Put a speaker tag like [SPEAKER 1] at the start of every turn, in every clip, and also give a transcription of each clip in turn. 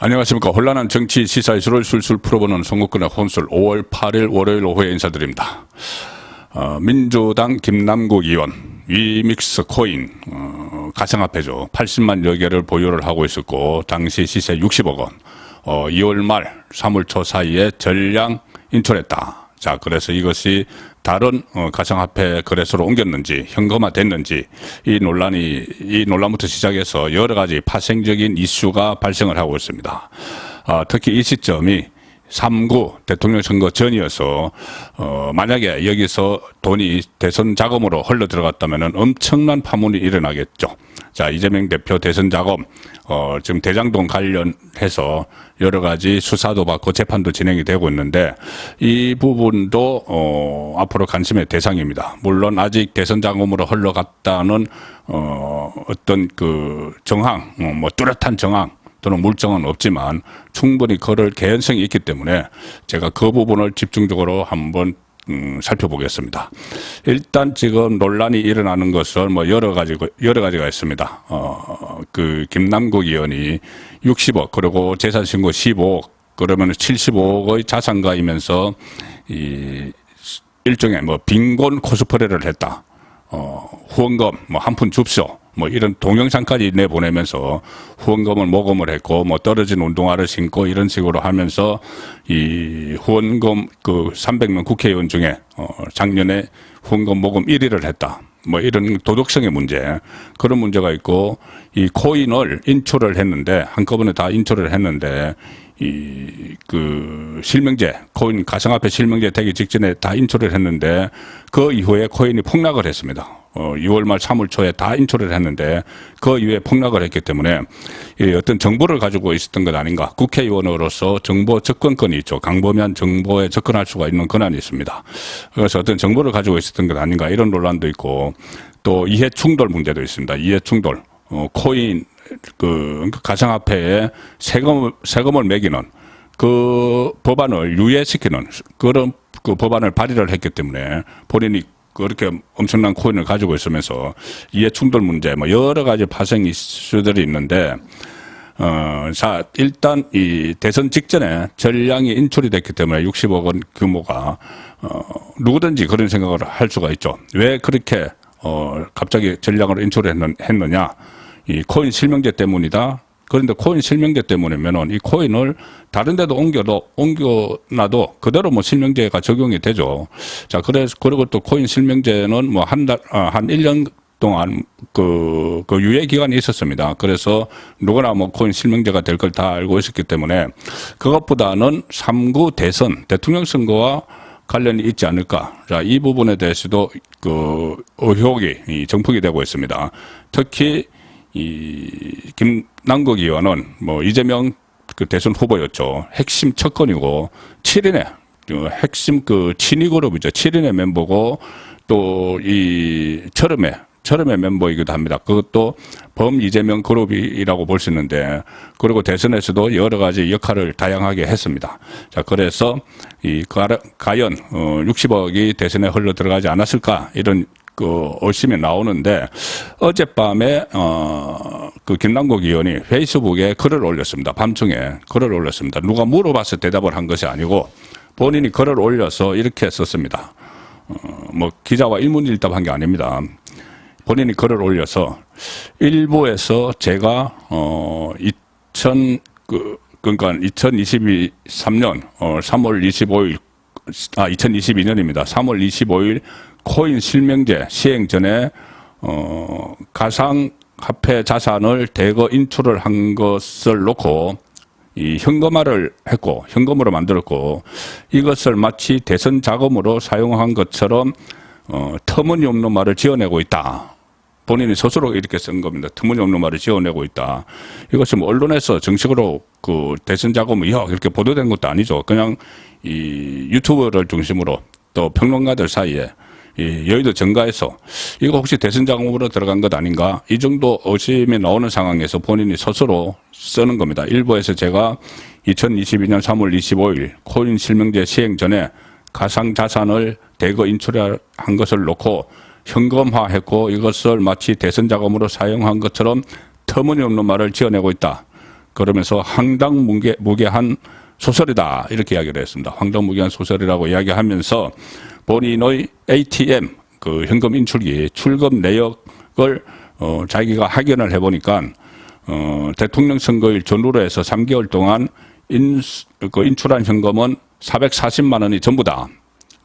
[SPEAKER 1] 안녕하십니까. 혼란한 정치 시사 이슈를 술술 풀어보는 송국근의 혼술 5월 8일 월요일 오후에 인사드립니다. 민주당 김남국 의원 위믹스 코인 가상화폐죠. 80만여 개를 보유를 하고 있었고 당시 시세 60억 원. 2월 말 3월 초 사이에 전량 인출했다. 자, 그래서 이것이 다른 가상화폐 거래소로 옮겼는지 현금화됐는지 이 논란부터 시작해서 여러 가지 파생적인 이슈가 발생을 하고 있습니다. 특히 이 시점이 3구 대통령 선거 전이어서 만약에 여기서 돈이 대선 자금으로 흘러 들어갔다면 엄청난 파문이 일어나겠죠. 자, 이재명 대표 대선 자금 지금 대장동 관련해서 여러 가지 수사도 받고 재판도 진행이 되고 있는데 이 부분도 앞으로 관심의 대상입니다. 물론 아직 대선 자금으로 흘러갔다는 어떤 그 정황, 뭐 뚜렷한 정황 또는 물증은 없지만 충분히 그럴 개연성이 있기 때문에 제가 그 부분을 집중적으로 한번 살펴보겠습니다. 일단 지금 논란이 일어나는 것은 뭐 여러 가지가 있습니다. 그 김남국 의원이 60억 그리고 재산 신고 15억 그러면 75억의 자산가이면서 이 일종의 뭐 빈곤 코스프레를 했다. 후원금 뭐 한 푼 줍쇼. 뭐 이런 동영상까지 내보내면서 후원금을 모금을 했고 뭐 떨어진 운동화를 신고 이런 식으로 하면서 이 후원금 그 300명 국회의원 중에 작년에 후원금 모금 1위를 했다. 뭐 이런 도덕성의 문제 그런 문제가 있고 이 코인을 인출을 했는데 한꺼번에 다 인출을 했는데 이 그 실명제 코인 가상화폐 실명제 되기 직전에 다 인출을 했는데 그 이후에 코인이 폭락을 했습니다. 2월 말 3월 초에 다 인출을 했는데 그 이후에 폭락을 했기 때문에 어떤 정보를 가지고 있었던 것 아닌가. 국회의원으로서 정보 접근권이 있죠. 강범위한 정보에 접근할 수가 있는 권한이 있습니다. 그래서 어떤 정보를 가지고 있었던 것 아닌가 이런 논란도 있고 또 이해 충돌 문제도 있습니다. 이해 충돌. 코인 그 가상화폐에 세금을 매기는 그 법안을 유예시키는 그런 그 법안을 발의를 했기 때문에 본인이 그렇게 엄청난 코인을 가지고 있으면서 이해 충돌 문제 뭐 여러 가지 파생 이슈들이 있는데 자 일단 이 대선 직전에 전량이 인출이 됐기 때문에 60억 원 규모가 누구든지 그런 생각을 할 수가 있죠. 왜 그렇게 갑자기 전량으로 인출을 했느냐? 이 코인 실명제 때문이다. 그런데 코인 실명제 때문이면은 이 코인을 다른 데도 옮겨놔도 그대로 뭐 실명제가 적용이 되죠. 자, 그리고 또 코인 실명제는 뭐 한 1년 동안 그 유예 기간이 있었습니다. 그래서 누구나 뭐 코인 실명제가 될 걸 다 알고 있었기 때문에 그것보다는 3구 대선 대통령 선거와 관련이 있지 않을까. 자, 이 부분에 대해서도 그 의혹이 정폭이 되고 있습니다. 특히 이 김남국 의원은 뭐 이재명 그 대선 후보였죠. 핵심 척건이고 7인의 핵심 그 친위 그룹이죠. 7인의 멤버고 또 이 철음의 멤버이기도 합니다. 그것도 범 이재명 그룹이라고 볼 수 있는데 그리고 대선에서도 여러 가지 역할을 다양하게 했습니다. 자, 그래서 이 과연 60억이 대선에 흘러 들어가지 않았을까 이런 그 의심이 나오는데 어젯밤에 그 김남국 의원이 페이스북에 글을 올렸습니다. 밤중에 글을 올렸습니다. 누가 물어봐서 대답을 한 것이 아니고 본인이 글을 올려서 이렇게 썼습니다. 뭐 기자와 일문일답한 게 아닙니다. 본인이 글을 올려서 일부에서 제가 2023년 3월 25일 2022년입니다. 3월 25일 코인 실명제 시행 전에 가상화폐 자산을 대거 인출을 한 것을 놓고 이 현금화를 했고 현금으로 만들었고 이것을 마치 대선 자금으로 사용한 것처럼 터무니없는 말을 지어내고 있다. 본인이 스스로 이렇게 쓴 겁니다. 터무니없는 말을 지어내고 있다. 이것이 뭐 언론에서 정식으로 그 대선 자금이 이렇게 보도된 것도 아니죠. 그냥 이 유튜브를 중심으로 또 평론가들 사이에 이 여의도 정가에서 이거 혹시 대선 자금으로 들어간 것 아닌가 이 정도 의심이 나오는 상황에서 본인이 스스로 쓰는 겁니다. 일부에서 제가 2022년 3월 25일 코인 실명제 시행 전에 가상자산을 대거 인출한 것을 놓고 현금화했고 이것을 마치 대선 자금으로 사용한 것처럼 터무니없는 말을 지어내고 있다. 그러면서 황당무계한 소설이다 이렇게 이야기를 했습니다. 황당무계한 소설이라고 이야기하면서 본인의 ATM 그 현금 인출기 출금 내역을 자기가 확인을 해보니까 대통령 선거일 전후로 해서 3개월 동안 인출한 현금은 440만 원이 전부다.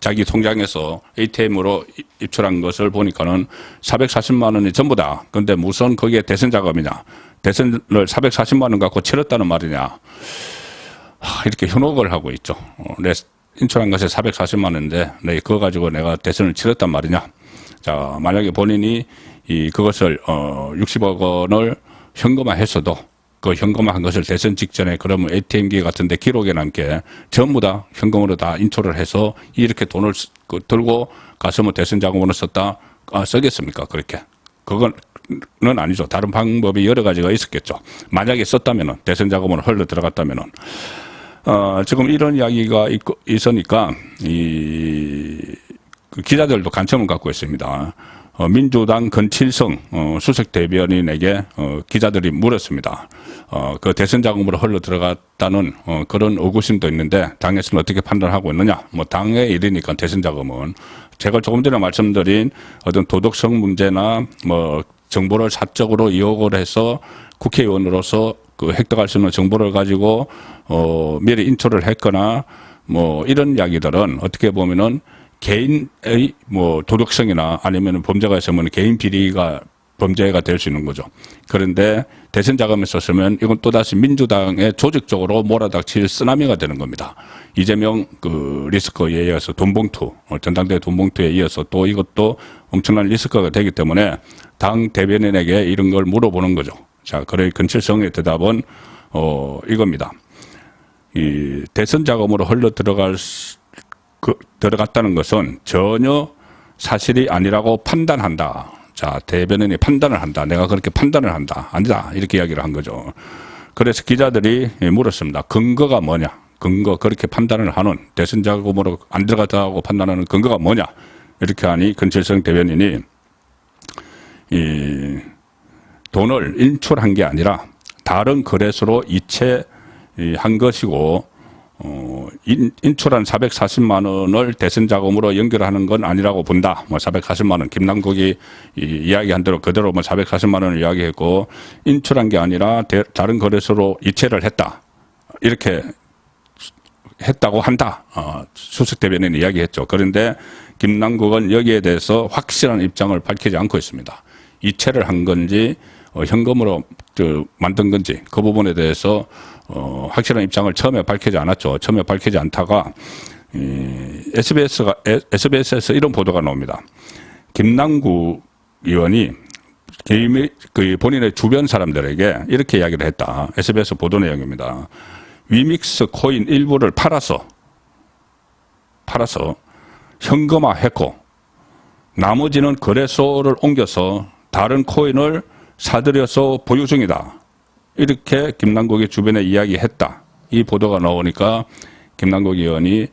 [SPEAKER 1] 자기 통장에서 ATM으로 입출한 것을 보니까는 440만 원이 전부다. 그런데 무슨 그게 대선 자금이냐. 대선을 440만 원 갖고 치렀다는 말이냐. 이렇게 현혹을 하고 있죠. 내 인출한 것이 440만 원인데 그거 가지고 내가 대선을 치렀단 말이냐. 자, 만약에 본인이 그것을 60억 원을 현금화했어도 그 현금화한 것을 대선 직전에 그러면 ATM기 같은데 기록에 남게 전부 다 현금으로 다 인출을 해서 이렇게 돈을 들고 가서 뭐 대선 자금으로 썼다 쓰겠습니까? 그렇게 그건 아니죠. 다른 방법이 여러 가지가 있었겠죠. 만약에 썼다면은 대선 자금으로 흘러 들어갔다면은 지금 이런 이야기가 있으니까 그 기자들도 관심을 갖고 있습니다. 민주당 건칠성 수석 대변인에게 기자들이 물었습니다. 그 대선 자금으로 흘러 들어갔다는 그런 의구심도 있는데 당에서는 어떻게 판단하고 있느냐? 뭐 당의 일이니까 대선 자금은 제가 조금 전에 말씀드린 어떤 도덕성 문제나 뭐 정보를 사적으로 이용을 해서 국회의원으로서 그 획득할 수 있는 정보를 가지고 미리 인출을 했거나 뭐 이런 이야기들은 어떻게 보면은 개인의 뭐 도덕성이나 아니면 범죄가 있으면 개인 비리가 범죄가 될 수 있는 거죠. 그런데 대선 자금에 썼으면 이건 또다시 민주당에 조직적으로 몰아닥칠 쓰나미가 되는 겁니다. 이재명 그 리스크에 이어서 돈봉투, 전당대회 돈봉투에 이어서 또 이것도 엄청난 리스크가 되기 때문에 당 대변인에게 이런 걸 물어보는 거죠. 자, 그래 건칠성의 대답은 이겁니다. 이 대선 자금으로 흘러 들어갔다는 것은 전혀 사실이 아니라고 판단한다. 자, 대변인이 판단을 한다. 내가 그렇게 판단을 한다. 아니다. 이렇게 이야기를 한 거죠. 그래서 기자들이 물었습니다. 근거가 뭐냐? 근거, 그렇게 판단을 하는 대선 자금으로 안 들어갔다고 판단하는 근거가 뭐냐? 이렇게 하니 건칠성 대변인이 이 돈을 인출한 게 아니라 다른 거래소로 이체한 것이고 인출한 440만 원을 대선 자금으로 연결하는 건 아니라고 본다. 뭐 440만 원 김남국이 이야기한 대로 그대로 뭐 440만 원을 이야기했고 인출한 게 아니라 다른 거래소로 이체를 했다. 이렇게 했다고 한다. 수석 대변인이 이야기했죠. 그런데 김남국은 여기에 대해서 확실한 입장을 밝히지 않고 있습니다. 이체를 한 건지 현금으로 만든 건지 그 부분에 대해서 확실한 입장을 처음에 밝히지 않았죠. 처음에 밝히지 않다가 SBS에서 이런 보도가 나옵니다. 김남국 의원이 그 본인의 주변 사람들에게 이렇게 이야기를 했다. SBS 보도 내용입니다. 위믹스 코인 일부를 팔아서 현금화했고 나머지는 거래소를 옮겨서 다른 코인을 사들여서 보유 중이다. 이렇게 김남국의 주변에 이야기했다. 이 보도가 나오니까 김남국 의원이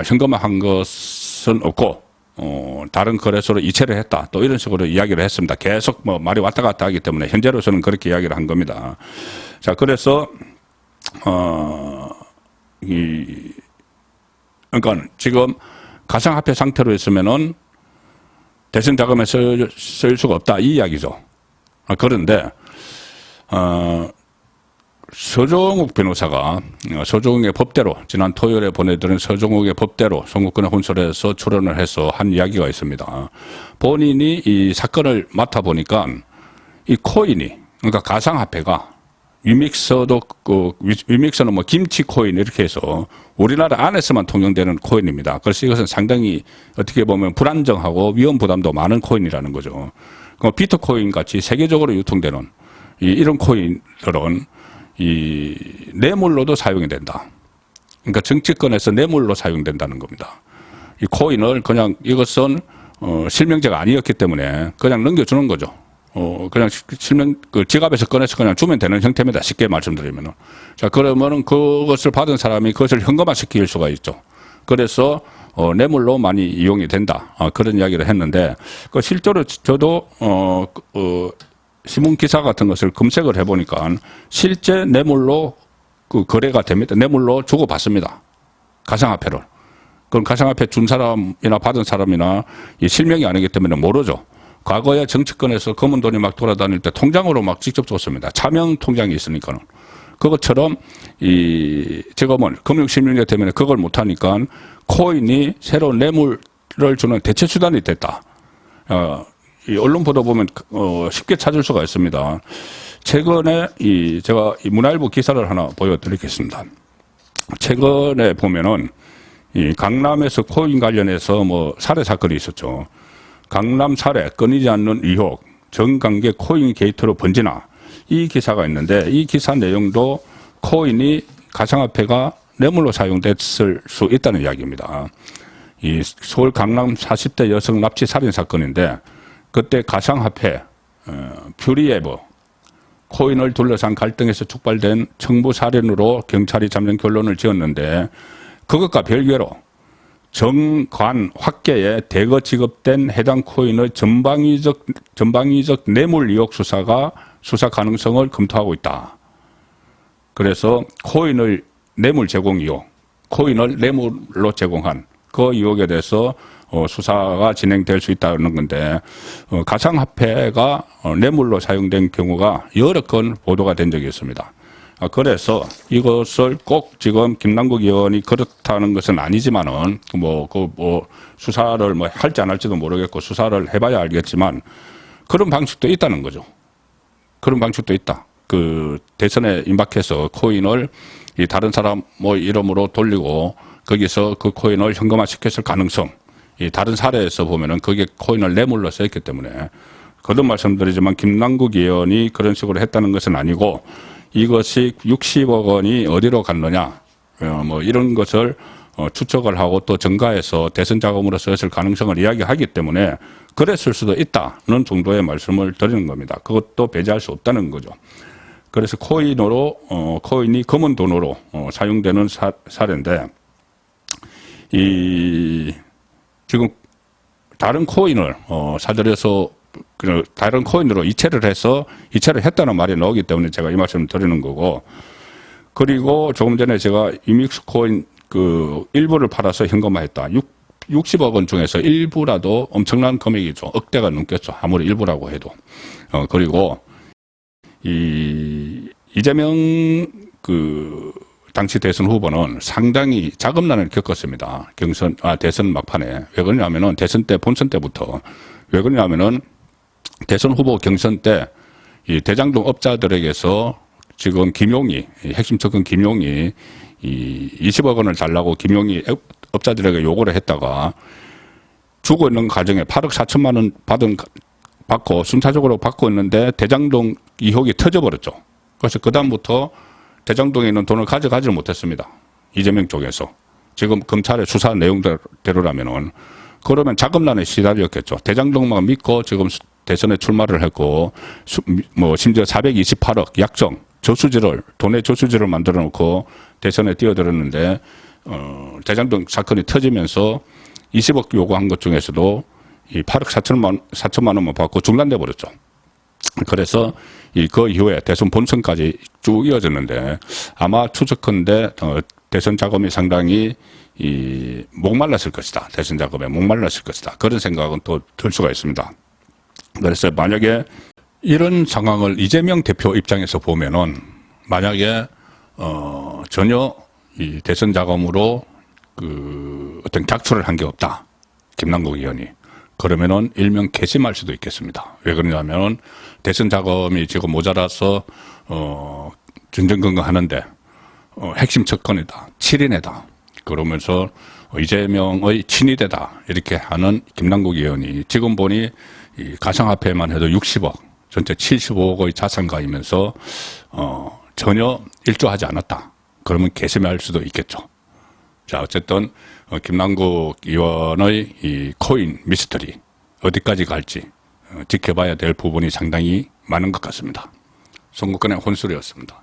[SPEAKER 1] 현금화한 것은 없고 다른 거래소로 이체를 했다. 또 이런 식으로 이야기를 했습니다. 계속 뭐 말이 왔다 갔다 하기 때문에 현재로서는 그렇게 이야기를 한 겁니다. 자, 그래서 그러니까 지금 가상화폐 상태로 있으면은 대선 자금에 쓸 수가 없다. 이 이야기죠. 그런데 서종욱 변호사가 서종욱의 법대로 지난 토요일에 보내드린 서종욱의 법대로 선거권의 혼설에서 출연을 해서 한 이야기가 있습니다. 본인이 이 사건을 맡아보니까 이 코인이 그러니까 가상화폐가 위믹서도 위믹서는 뭐 김치 코인 이렇게 해서 우리나라 안에서만 통용되는 코인입니다. 그래서 이것은 상당히 어떻게 보면 불안정하고 위험 부담도 많은 코인이라는 거죠. 비트코인 같이 세계적으로 유통되는 이런 코인들은 이 뇌물로도 사용이 된다. 그러니까 정치권에서 뇌물로 사용된다는 겁니다. 이 코인을 그냥 이것은 실명제가 아니었기 때문에 그냥 넘겨주는 거죠. 그냥 그 지갑에서 꺼내서 그냥 주면 되는 형태입니다. 쉽게 말씀드리면은. 자, 그러면은 그것을 받은 사람이 그것을 현금화 시킬 수가 있죠. 그래서 뇌물로 많이 이용이 된다. 그런 이야기를 했는데, 실제로 저도 신문 기사 같은 것을 검색을 해보니까 실제 뇌물로 그 거래가 됩니다. 뇌물로 주고받습니다. 가상화폐를. 그럼 가상화폐 준 사람이나 받은 사람이나 이 실명이 아니기 때문에 모르죠. 과거에 정치권에서 검은 돈이 막 돌아다닐 때 통장으로 막 직접 줬습니다. 차명 통장이 있으니까는. 그것처럼 지금은 금융실명제 때문에 그걸 못하니까 코인이 새로운 뇌물을 주는 대체 수단이 됐다. 이 언론 보도 보면 쉽게 찾을 수가 있습니다. 최근에 제가 이 문화일보 기사를 하나 보여드리겠습니다. 최근에 보면은 이 강남에서 코인 관련해서 뭐 살해 사건이 있었죠. 강남 살해 끊이지 않는 의혹, 정관계 코인 게이트로 번지나, 이 기사가 있는데 이 기사 내용도 코인이 가상화폐가 뇌물로 사용됐을 수 있다는 이야기입니다. 이 서울 강남 40대 여성 납치 살인 사건인데 그때 가상화폐 퓨리에버 코인을 둘러싼 갈등에서 촉발된 청부 살인으로 경찰이 잠정 결론을 지었는데 그것과 별개로 정관 확계에 대거 지급된 해당 코인의 전방위적 뇌물 의혹 수사 가능성을 검토하고 있다. 그래서 코인을 뇌물 제공 의혹, 코인을 뇌물로 제공한 그 의혹에 대해서 수사가 진행될 수 있다는 건데 가상화폐가 뇌물로 사용된 경우가 여러 건 보도가 된 적이 있습니다. 그래서 이것을 꼭 지금 김남국 의원이 그렇다는 것은 아니지만은 수사를 할지 안 할지도 모르겠고 수사를 해봐야 알겠지만 그런 방식도 있다는 거죠. 그런 방식도 있다. 그 대선에 임박해서 코인을 이 다른 사람 이름으로 돌리고 거기서 그 코인을 현금화 시켰을 가능성. 이 다른 사례에서 보면은 그게 코인을 뇌물로 썼기 때문에 거듭 말씀드리지만 김남국 의원이 그런 식으로 했다는 것은 아니고 이것이 60억 원이 어디로 갔느냐 이런 것을 추적을 하고 또 증가해서 대선 자금으로 썼을 가능성을 이야기하기 때문에 그랬을 수도 있다는 정도의 말씀을 드리는 겁니다. 그것도 배제할 수 없다는 거죠. 그래서 코인이 검은 돈으로 사용되는 사례인데 지금 다른 코인을 사들여서 다른 코인으로 이체를 했다는 말이 나오기 때문에 제가 이 말씀을 드리는 거고, 그리고 조금 전에 제가 이믹스 코인 그 일부를 팔아서 현금화했다. 60억 원 중에서 일부라도 엄청난 금액이죠. 억대가 넘겠죠. 아무리 일부라고 해도. 그리고 이재명 당시 대선 후보는 상당히 자금난을 겪었습니다. 대선 막판에. 왜 그러냐면은 본선 때부터. 왜 그러냐면은 대선 후보 경선 때 이 대장동 업자들에게서 지금 핵심 측근 김용이 20억 원을 달라고 김용이 업자들에게 요구를 했다가 주고 있는 과정에 8억 4천만 원 받고 순차적으로 받고 있는데 대장동 의혹이 터져버렸죠. 그래서 그다음부터 대장동에 있는 돈을 가져가지 못했습니다. 이재명 쪽에서. 지금 검찰의 수사 내용대로라면은 그러면 자금난에 시달렸겠죠. 대장동만 믿고 지금 대선에 출마를 했고 심지어 428억 약정 돈의 저수지를 만들어 놓고 대선에 뛰어들었는데 대장동 사건이 터지면서 20억 요구한 것 중에서도 이 8억 4천만 원만 받고 중단돼 버렸죠. 그래서 그 이후에 대선 본선까지 쭉 이어졌는데 아마 추측컨대 대선 자금이 상당히 목말랐을 것이다. 대선 자금에 목말랐을 것이다. 그런 생각은 또 들 수가 있습니다. 그래서 만약에 이런 상황을 이재명 대표 입장에서 보면은 만약에 전혀 이 대선 자금으로 어떤 작출을 한 게 없다. 김남국 의원이. 그러면은 일명 괘씸할 수도 있겠습니다. 왜 그러냐면은 대선 자금이 지금 모자라서 정정건강하는데 핵심 측근이다, 7인이다. 그러면서 이재명의 친위대다 이렇게 하는 김남국 의원이 지금 보니 이 가상화폐만 해도 60억, 전체 75억의 자산가이면서 전혀 일조하지 않았다. 그러면 괘씸할 수도 있겠죠. 자, 어쨌든 김남국 의원의 이 코인 미스터리 어디까지 갈지 지켜봐야 될 부분이 상당히 많은 것 같습니다. 송국근의 혼술이었습니다.